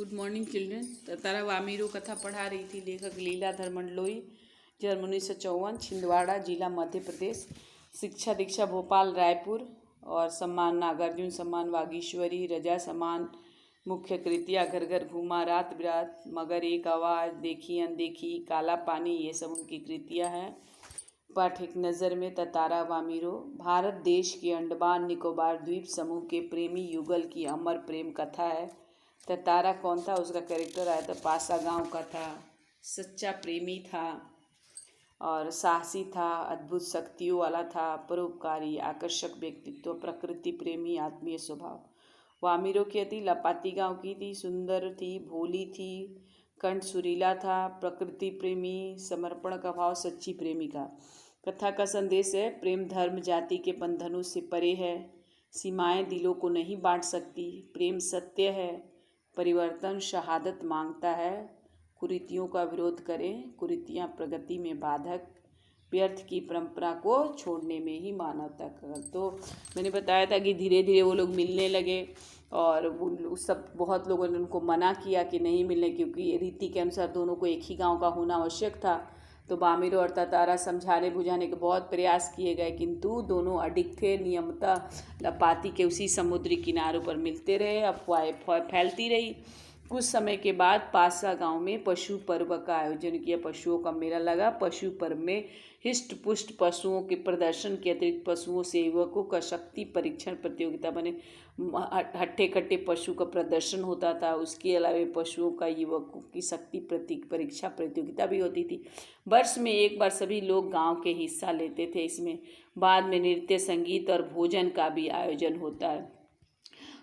Good morning children. Tara Vamiro कथा पढ़ा रही थी लेखक लीलाधर मंडलोई। जन्म 1954, छिंदवाड़ा जिला मध्य प्रदेश। शिक्षा दीक्षा भोपाल रायपुर। और सम्मान नागार्जुन सम्मान वागीश्वरी, रजा सम्मान, मुख्य कृतियाँ घर घर घूमा, रात बिरात, मगर एक आवाज़, देखी अनदेखी, काला पानी, ये सब उनकी कृतियाँ हैं। पाठ एक नज़र में तारा वामीरो भारत देश के अंडमान निकोबार द्वीप समूह के प्रेमी युगल की अमर प्रेम कथा है। तारा कौन था, उसका कैरेक्टर आया था, पासा गांव का था, सच्चा प्रेमी था और साहसी था, अद्भुत शक्तियों वाला था, परोपकारी, आकर्षक व्यक्तित्व, प्रकृति प्रेमी, आत्मीय स्वभाव। वामीरो की थी लपाती गांव की थी, सुंदर थी, भोली थी, कंठ सुरीला था, प्रकृति प्रेमी, समर्पण का भाव, सच्ची प्रेमिका। कथा का संदेश है, प्रेम धर्म जाति के बंधनों से परे है, सीमाएं दिलों को नहीं बांट सकती, प्रेम सत्य है, परिवर्तन शहादत मांगता है, कुरीतियों का विरोध करें, कुरीतियाँ प्रगति में बाधक, व्यर्थ की परंपरा को छोड़ने में ही मानवता का। तो मैंने बताया था कि धीरे धीरे वो लोग मिलने लगे और वो सब बहुत लोगों ने उनको मना किया कि नहीं मिलने, क्योंकि रीति के अनुसार दोनों को एक ही गांव का होना आवश्यक था। तो वामीरो और तारा समझाने बुझाने के बहुत प्रयास किए गए, किंतु दोनों अडिग थे। नियमतः लपाती के उसी समुद्री किनारों पर मिलते रहे, अफवाहें फैलती रही। कुछ समय के बाद पासा गांव में पशु पर्व का आयोजन किया, पशुओं का मेला लगा। पशु पर्व में हिष्ट पुष्ट पशुओं के प्रदर्शन के अतिरिक्त पशुओं से युवकों का शक्ति परीक्षण प्रतियोगिता बने, हट्टे कट्टे पशु का प्रदर्शन होता था। उसके अलावा पशुओं का युवकों की शक्ति परीक्षा प्रतियोगिता भी होती थी। वर्ष में एक बार सभी लोग गांव के हिस्सा लेते थे इसमें। बाद में नृत्य संगीत और भोजन का भी आयोजन होता है।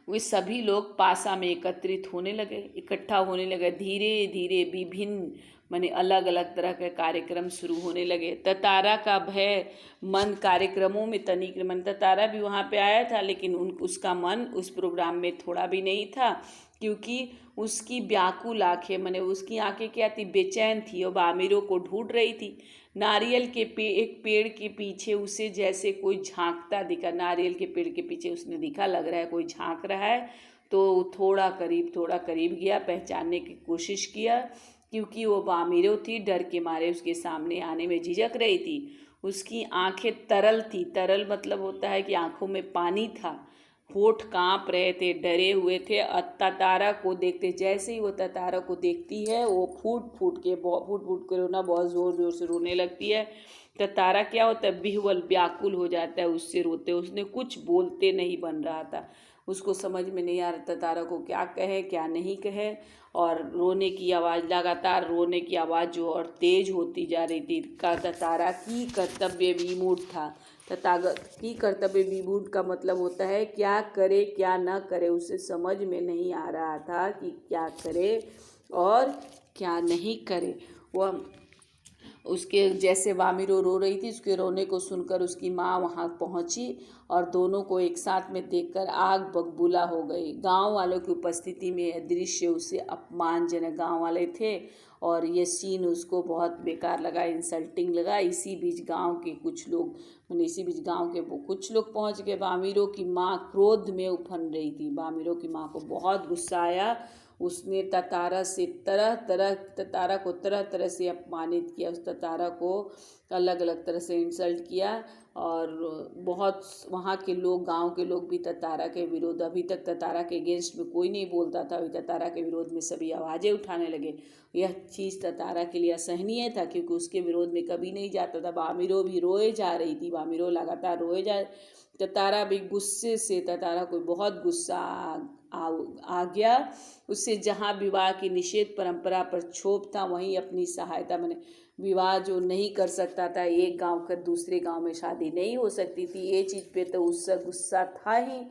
वे सभी लोग पासा में एकत्रित होने लगे, इकट्ठा होने लगे। धीरे धीरे विभिन्न माने अलग अलग तरह के कार्यक्रम शुरू होने लगे। तारा का भय मन कार्यक्रमों में तनिक मन, तारा भी वहाँ पे आया था, लेकिन उसका मन उस प्रोग्राम में थोड़ा भी नहीं था, क्योंकि उसकी व्याकुल आंखें, माने उसकी आंखें क्या थी, बेचैन थी और वामीरो को ढूंढ रही थी। नारियल के एक पेड़ के पीछे उसे जैसे कोई झांकता दिखा, नारियल के पेड़ के पीछे उसने दिखा, लग रहा है कोई झांक रहा है। तो थोड़ा करीब गया, पहचानने की कोशिश किया, क्योंकि वो वामीरो थी। डर के मारे उसके सामने आने में झिझक रही थी। उसकी आंखें तरल थी, तरल मतलब होता है कि आंखों में पानी था, होठ कांप रहे थे, डरे हुए थे। तारा को देखते, जैसे ही वो तारा को देखती है वो फूट फूट के रोना, बहुत ज़ोर ज़ोर से रोने लगती है। तारा क्या होता है, विह्वल, व्याकुल हो जाता है उससे रोते। उसने कुछ बोलते नहीं बन रहा था, उसको समझ में नहीं आ रहा था तारा को क्या कहे क्या नहीं कहे। और रोने की आवाज़, लगातार रोने की आवाज़ जो और तेज होती जा रही थी। तारा की कर्तव्य विमूढ़ था। तथागत की कर्तव्य विमूढ़ का मतलब होता है क्या करे क्या न करे, उसे समझ में नहीं आ रहा था कि क्या करे और क्या नहीं करे। वह उसके जैसे वामीरो रो रही थी, उसके रोने को सुनकर उसकी माँ वहाँ पहुँची और दोनों को एक साथ में देखकर आग बबूला हो गई। गांव वालों की उपस्थिति में यह दृश्य उसे अपमानजनक, गांव वाले थे और ये सीन उसको बहुत बेकार लगा, इंसल्टिंग लगा। इसी बीच गांव के कुछ लोग पहुँच गए। वामीरो की माँ क्रोध में उफन रही थी। वामीरो की माँ को बहुत गुस्सा आया। उसने तारा को तरह तरह से अपमानित किया, उस तारा को अलग अलग तरह से इंसल्ट किया। और बहुत वहाँ के लोग, गांव के लोग भी तारा के विरोध, अभी तक तारा के अगेंस्ट में कोई नहीं बोलता था, अभी तारा के विरोध में सभी आवाज़ें उठाने लगे। यह चीज़ तारा के लिए असहनीय था, क्योंकि उसके विरोध में कभी नहीं जाता था। वामीरो भी रोए जा रही थी, वामीरो लगातार रोए जा। तारा भी गुस्से से, तारा को बहुत गुस्सा आ गया। उससे जहाँ विवाह की निषेध परंपरा पर क्षोभ था, वहीं अपनी सहायता, मैंने विवाह जो नहीं कर सकता था, एक गांव कर दूसरे गांव में शादी नहीं हो सकती थी, ये चीज़ पे तो उसका गुस्सा था ही।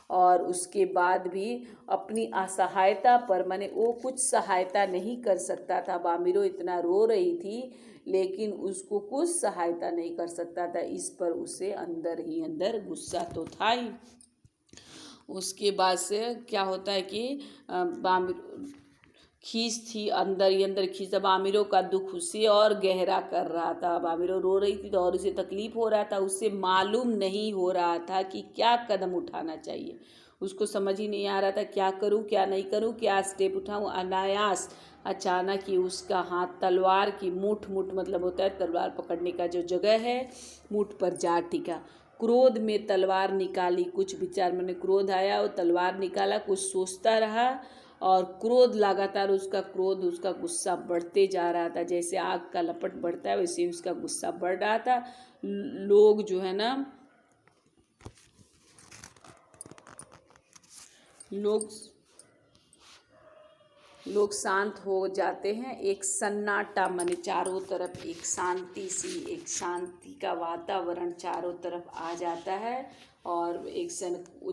और उसके बाद भी अपनी असहायता पर, माने वो कुछ सहायता नहीं कर सकता था। वामीरो इतना रो रही थी लेकिन उसको कुछ सहायता नहीं कर सकता था, इस पर उसे अंदर ही अंदर गुस्सा तो था ही। उसके बाद से क्या होता है कि खींच थी, अंदर ही अंदर खींच। वामीरो का दुख उसे और गहरा कर रहा था। वामीरो रो रही थी तो और उसे तकलीफ हो रहा था, उससे मालूम नहीं हो रहा था कि क्या कदम उठाना चाहिए। उसको समझ ही नहीं आ रहा था क्या करूं क्या नहीं करूं, क्या स्टेप उठाऊं। अनायास अचानक ही उसका हाथ तलवार की मुठ मतलब होता है तलवार पकड़ने का जो जगह है, मुठ पर जा टिका। क्रोध में तलवार निकाली, कुछ विचार मैंने क्रोध आया और तलवार निकाला, कुछ सोचता रहा और क्रोध लगातार उसका गुस्सा बढ़ते जा रहा था। जैसे आग का लपट बढ़ता है वैसे ही उसका गुस्सा बढ़ रहा था। लोग जो है ना, लोग शांत हो जाते हैं। एक सन्नाटा माने चारों तरफ एक शांति का वातावरण चारों तरफ आ जाता है। और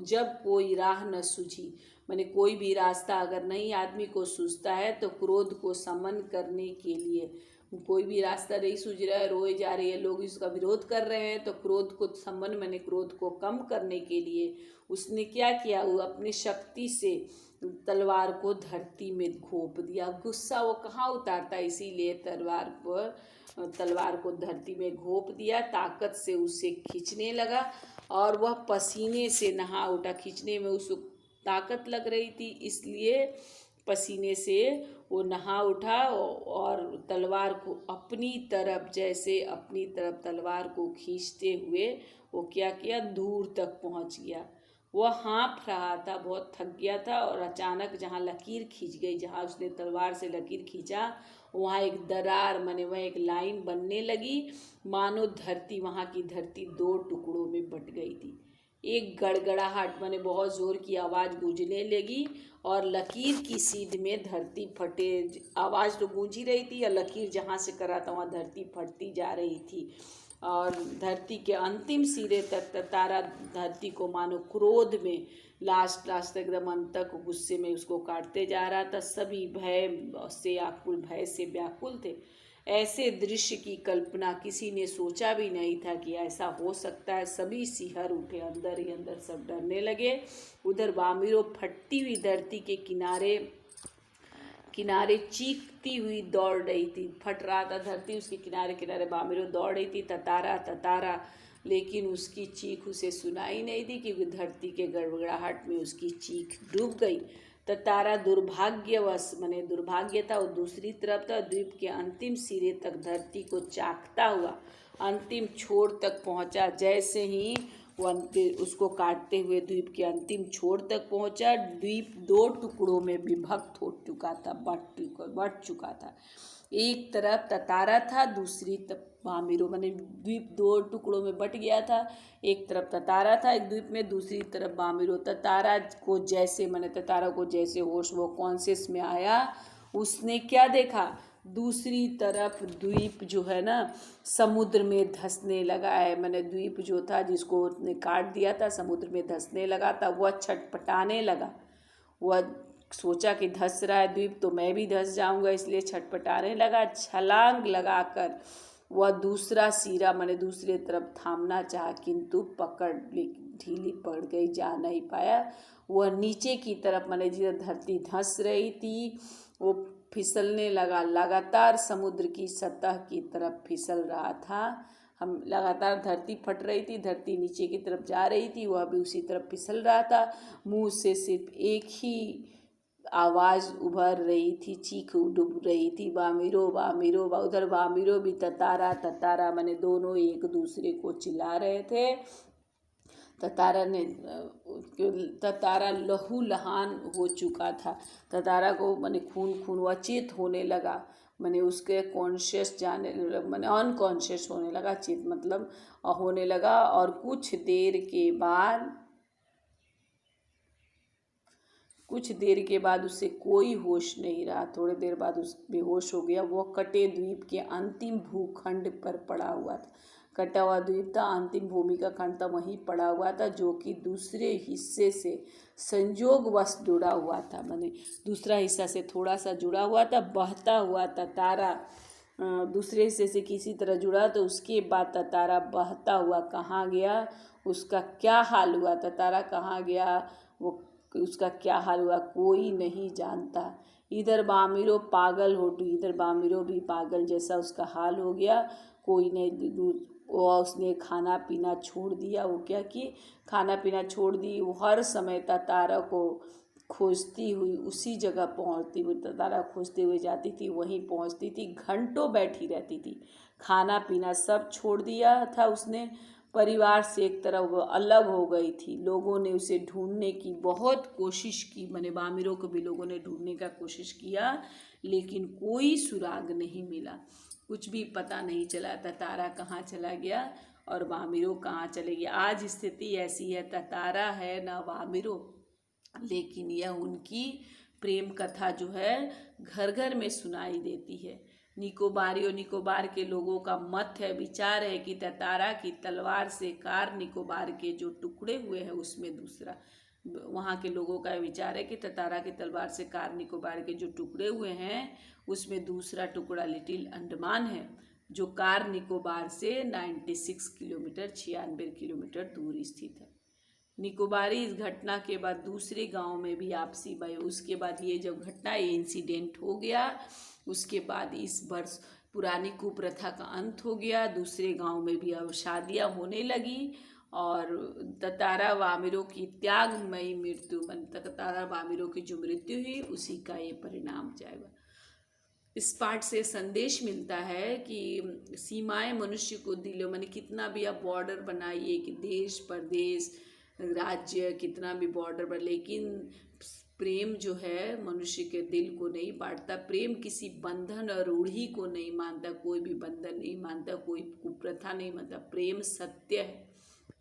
जब कोई राह न सूझी माने कोई भी रास्ता अगर नहीं आदमी को सूझता है तो क्रोध को समन करने के लिए, कोई भी रास्ता नहीं सूझ रहा है, रोए जा रही है, लोग इसका विरोध कर रहे हैं, तो क्रोध को समन माने क्रोध को कम करने के लिए उसने क्या किया, वो अपनी शक्ति से तलवार को धरती में घोंप दिया। गुस्सा वो कहाँ उतारता, इसीलिए तलवार को धरती में घोंप दिया। ताकत से उसे खींचने लगा और वह पसीने से नहा उठा। खींचने में उसको ताकत लग रही थी, इसलिए पसीने से वो नहा उठा और तलवार को अपनी तरफ तलवार को खींचते हुए वो क्या किया, दूर तक पहुंच गया। वह हाँफ रहा था, बहुत थक गया था और अचानक जहाँ लकीर खींच गई, जहाँ उसने तलवार से लकीर खींचा, वहाँ एक दरार माने वह एक लाइन बनने लगी, मानो वहाँ की धरती दो टुकड़ों में बट गई थी। एक गड़गड़ाहट माने बहुत जोर की आवाज़ गूंजने लगी और लकीर की सीध में धरती फटे। आवाज़ तो गूंज ही रही थी और लकीर जहाँ से करा था वहाँ धरती फटती जा रही थी और धरती के अंतिम सिरे तक तारा धरती को मानो क्रोध में लास्ट तक एकदम अंत तक गुस्से में उसको काटते जा रहा था। सभी भय से व्याकुल थे। ऐसे दृश्य की कल्पना किसी ने सोचा भी नहीं था कि ऐसा हो सकता है। सभी सिहर उठे, अंदर ही अंदर सब डरने लगे। उधर वामिरो फटती हुई धरती के किनारे चीखती हुई दौड़ रही थी। फट रहा था धरती, उसके किनारे वामिरो दौड़ रही थी, ततारा, लेकिन उसकी चीख उसे सुनाई नहीं दी क्योंकि धरती के गड़गड़ाहट में उसकी चीख डूब गई। ततारा दुर्भाग्यवश माने दुर्भाग्य था और दूसरी तरफ था, द्वीप के अंतिम सिरे तक धरती को चाकता हुआ अंतिम छोर तक पहुंचा। जैसे ही वो उसको काटते हुए द्वीप के अंतिम छोर तक पहुंचा, द्वीप दो टुकड़ों में विभक्त हो चुका था, बट चुका था। एक तरफ ततारा था, दूसरी तरफ वामिरो माने द्वीप दो टुकड़ों में बट गया था। एक तरफ ततारा था एक द्वीप में, दूसरी तरफ वामिरो। ततारा को जैसे होश वो कॉन्शियस में आया, उसने क्या देखा, दूसरी तरफ द्वीप जो है ना समुद्र में धंसने लगा है। मैंने द्वीप जो था जिसको उसने काट दिया था समुद्र में धंसने लगा था। वह छटपटाने लगा, वह सोचा कि धंस रहा है द्वीप तो मैं भी धंस जाऊंगा, इसलिए छटपटाने लगा। छलांग लगाकर वह दूसरा सिरा माने दूसरी तरफ थामना चाहा, किंतु पकड़ ढीली पड़ गई, जा नहीं पाया। वह नीचे की तरफ माने जिधर धरती धंस रही थी वो फिसलने लगा, लगातार समुद्र की सतह की तरफ फिसल रहा था। हम लगातार धरती फट रही थी, धरती नीचे की तरफ जा रही थी, वह भी उसी तरफ फिसल रहा था। मुंह से सिर्फ एक ही आवाज़ उभर रही थी, चीख डूब रही थी, वामिरो। उधर वामिरो भी ततारा माने दोनों एक दूसरे को चिल्ला रहे थे। ततारा लहू लहान हो चुका था। ततारा को माने खून अचेत होने लगा, माने उसके कॉन्शियस माने अनकॉन्शियस होने लगा, चेत मतलब होने लगा। और कुछ देर के बाद उसे कोई होश नहीं रहा। थोड़ी देर बाद उस बेहोश हो गया। वो कटे द्वीप के अंतिम भूखंड पर पड़ा हुआ था। कटा हुआ द्वीप था, अंतिम भूमि का खंड था, वहीं पड़ा हुआ था, जो कि दूसरे हिस्से से संयोगवश जुड़ा हुआ था। माने दूसरा हिस्सा से थोड़ा सा जुड़ा हुआ था। बहता हुआ ततारा दूसरे हिस्से से किसी तरह जुड़ा, तो उसके बाद ततारा बहता हुआ कहाँ गया, उसका क्या हाल हुआ, ततारा कहाँ गया, वो उसका क्या हाल हुआ कोई नहीं जानता। इधर वामिरो पागल हो, इधर वामिरो भी पागल जैसा उसका हाल हो गया। कोई नहीं वो उसने खाना पीना छोड़ दिया। वो क्या कि खाना पीना छोड़ दी। वो हर समय तारा को खोजती हुई उसी जगह पहुंचती हुई, तारा खोजते हुए जाती थी, वहीं पहुंचती थी, घंटों बैठी रहती थी। खाना पीना सब छोड़ दिया था उसने, परिवार से एक तरह वो अलग हो गई थी। लोगों ने उसे ढूंढने की बहुत कोशिश की, मैंने वामिरों को भी लोगों ने ढूंढने का कोशिश किया, लेकिन कोई सुराग नहीं मिला, कुछ भी पता नहीं चला तारा कहाँ चला गया और वामिरों कहाँ चले गए। आज स्थिति ऐसी है, तारा है ना वामिरों, लेकिन यह उनकी प्रेम कथा जो है घर घर में सुनाई देती है। निकोबारी और निकोबार के लोगों का मत है, विचार है कि तारा की तलवार से कार निकोबार के जो टुकड़े हुए हैं उसमें दूसरा, वहाँ के लोगों का विचार है कि तारा की तलवार से कार निकोबार के जो टुकड़े हुए हैं उसमें दूसरा टुकड़ा लिटिल अंडमान है, जो कार निकोबार से 96 किलोमीटर 96 किलोमीटर दूर स्थित है। निकोबारी इस घटना के बाद दूसरे गांव में भी आपसी भय, उसके बाद ये जब घटना ये इंसिडेंट हो गया, उसके बाद इस वर्ष पुरानी कुप्रथा का अंत हो गया। दूसरे गांव में भी अब शादियां होने लगी और तारा वामिरों की त्यागमयी मृत्यु, तारा वामिरों की जो मृत्यु हुई उसी का ये परिणाम जाएगा। इस पाठ से संदेश मिलता है कि सीमाएं मनुष्य को दिलों, मैंने कितना भी आप बॉर्डर बनाइए कि देश प्रदेश राज्य कितना भी बॉर्डर पर, लेकिन प्रेम जो है मनुष्य के दिल को नहीं बांटता। प्रेम किसी बंधन और रूढ़ी को नहीं मानता, कोई भी बंधन नहीं मानता, कोई कुप्रथा नहीं मानता। प्रेम सत्य है,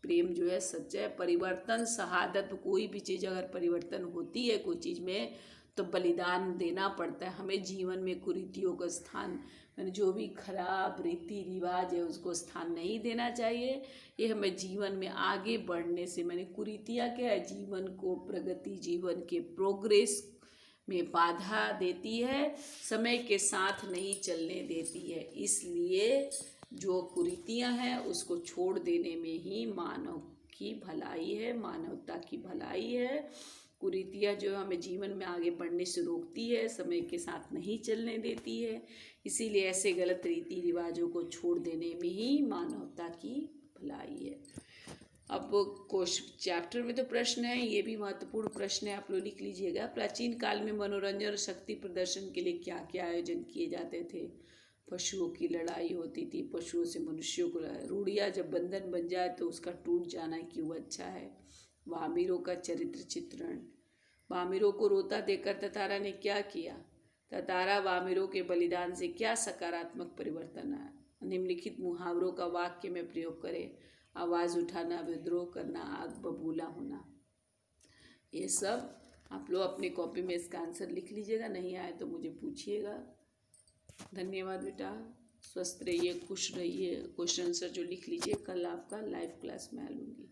प्रेम जो है सच्चा है। परिवर्तन शहादत, कोई भी चीज़ अगर परिवर्तन होती है कोई चीज़ में तो बलिदान देना पड़ता है। हमें जीवन में कुरीतियों का स्थान, मैंने जो भी खराब रीति रिवाज है उसको स्थान नहीं देना चाहिए। ये हमें जीवन में आगे बढ़ने से, मैंने कुरीतियाँ क्या है, जीवन को प्रगति, जीवन के प्रोग्रेस में बाधा देती है, समय के साथ नहीं चलने देती है। इसलिए जो कुरीतियाँ हैं उसको छोड़ देने में ही मानव की भलाई है, मानवता की भलाई है। कुरीतियाँ जो हमें जीवन में आगे बढ़ने से रोकती है, समय के साथ नहीं चलने देती है। इसीलिए ऐसे गलत रीति रिवाजों को छोड़ देने में ही मानवता की भलाई है। अब चैप्टर में तो प्रश्न है, ये भी महत्वपूर्ण प्रश्न है, आप लोग लिख लीजिएगा। प्राचीन काल में मनोरंजन और शक्ति प्रदर्शन के लिए क्या क्या आयोजन किए जाते थे? पशुओं की लड़ाई होती थी, पशुओं से मनुष्यों को लड़ाई। रूढ़ियाँ जब बंधन बन जाए तो उसका टूट जाना क्यों अच्छा है? वामिरों का चरित्र चित्रण। वामिरों को रोता देखकर तारा ने क्या किया? तारा वामिरों के बलिदान से क्या सकारात्मक परिवर्तन आया? निम्नलिखित मुहावरों का वाक्य में प्रयोग करें। आवाज़ उठाना, विद्रोह करना, आग बबूला होना। ये सब आप लोग अपने कॉपी में इसका आंसर लिख लीजिएगा, नहीं आए तो मुझे पूछिएगा। धन्यवाद बेटा, स्वस्थ रहिए, खुश रहिए। क्वेश्चन आंसर जो लिख लीजिए, कल आपका लाइव क्लास में आ लूँगी।